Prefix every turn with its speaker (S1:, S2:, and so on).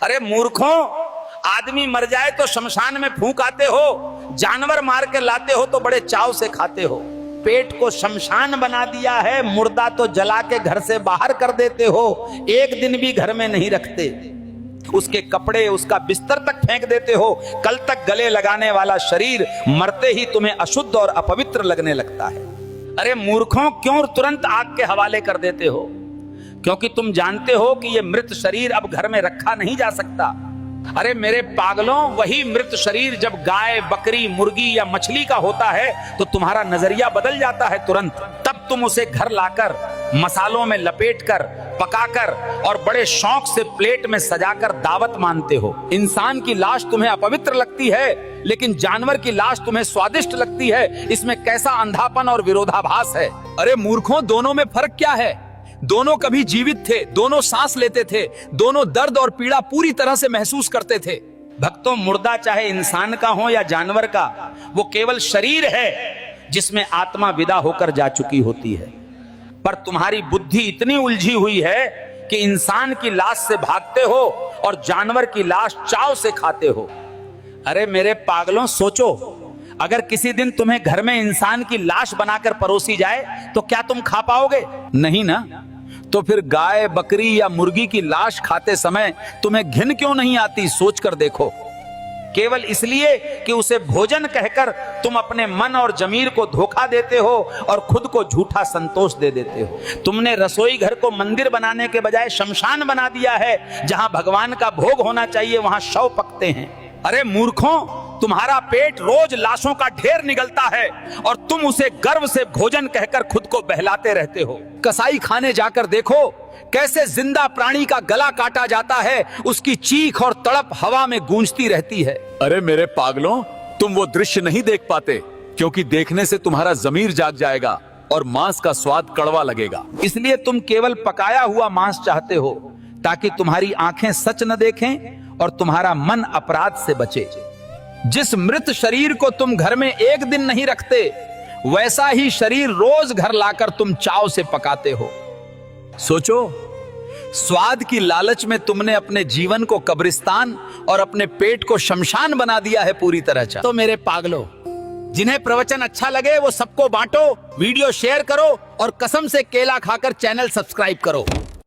S1: अरे मूर्खों, आदमी मर जाए तो शमशान में फूंक आते हो, जानवर मार के लाते हो तो बड़े चाव से खाते हो। पेट को शमशान बना दिया है, मुर्दा तो जला के घर से बाहर कर देते हो, एक दिन भी घर में नहीं रखते। उसके कपड़े, उसका बिस्तर तक फेंक देते हो। कल तक गले लगाने वाला शरीर मरते ही तुम्हें अशुद्ध और अपवित्र लगने लगता है। अरे मूर्खों, क्यों तुरंत आग के हवाले कर देते हो? क्योंकि तुम जानते हो कि यह मृत शरीर अब घर में रखा नहीं जा सकता। अरे मेरे पागलों, वही मृत शरीर जब गाय, बकरी, मुर्गी या मछली का होता है तो तुम्हारा नजरिया बदल जाता है तुरंत। तब तुम उसे घर लाकर मसालों में लपेटकर, पकाकर और बड़े शौक से प्लेट में सजाकर दावत मानते हो। इंसान की लाश तुम्हें अपवित्र लगती है, लेकिन जानवर की लाश तुम्हें स्वादिष्ट लगती है। इसमें कैसा अंधापन और विरोधाभास है।
S2: अरे मूर्खों, दोनों में फर्क क्या है? दोनों कभी जीवित थे, दोनों सांस लेते थे, दोनों दर्द और पीड़ा पूरी तरह से महसूस करते थे।
S1: भक्तों, मुर्दा चाहे इंसान का हो या जानवर का, वो केवल शरीर है जिसमें आत्मा विदा होकर जा चुकी होती है। पर तुम्हारी बुद्धि इतनी उलझी हुई है कि इंसान की लाश से भागते हो और जानवर की लाश चाव से खाते हो। अरे मेरे पागलों, सोचो, अगर किसी दिन तुम्हें घर में इंसान की लाश बनाकर परोसी जाए तो क्या तुम खा पाओगे? नहीं ना।
S2: तो फिर गाय, बकरी या मुर्गी की लाश खाते समय तुम्हें घिन क्यों नहीं आती? सोच कर देखो।
S1: केवल इसलिए कि उसे भोजन कहकर तुम अपने मन और जमीर को धोखा देते हो और खुद को झूठा संतोष दे देते हो। तुमने रसोई घर को मंदिर बनाने के बजाय शमशान बना दिया है। जहां भगवान का भोग होना चाहिए वहां शव पकते हैं। अरे मूर्खों, तुम्हारा पेट रोज लाशों का ढेर निगलता है और तुम उसे गर्व से भोजन कहकर खुद को बहलाते रहते हो।
S2: कसाई खाने जाकर देखो कैसे जिंदा प्राणी का गला काटा जाता है, उसकी चीख और तड़प हवा में गूंजती रहती है।
S3: अरे मेरे पागलों, तुम वो दृश्य नहीं देख पाते क्योंकि देखने से तुम्हारा जमीर जाग जाएगा और मांस का स्वाद कड़वा लगेगा।
S1: इसलिए तुम केवल पकाया हुआ मांस चाहते हो ताकि तुम्हारी आंखें सच न देखें और तुम्हारा मन अपराध से बचे।
S2: जिस मृत शरीर को तुम घर में एक दिन नहीं रखते, वैसा ही शरीर रोज घर लाकर तुम चाव से पकाते हो। सोचो, स्वाद की लालच में तुमने अपने जीवन को कब्रिस्तान और अपने पेट को शमशान बना दिया है पूरी तरह।
S1: तो मेरे पागलों, जिन्हें प्रवचन अच्छा लगे वो सबको बांटो, वीडियो शेयर करो और कसम से केला खाकर चैनल सब्सक्राइब करो।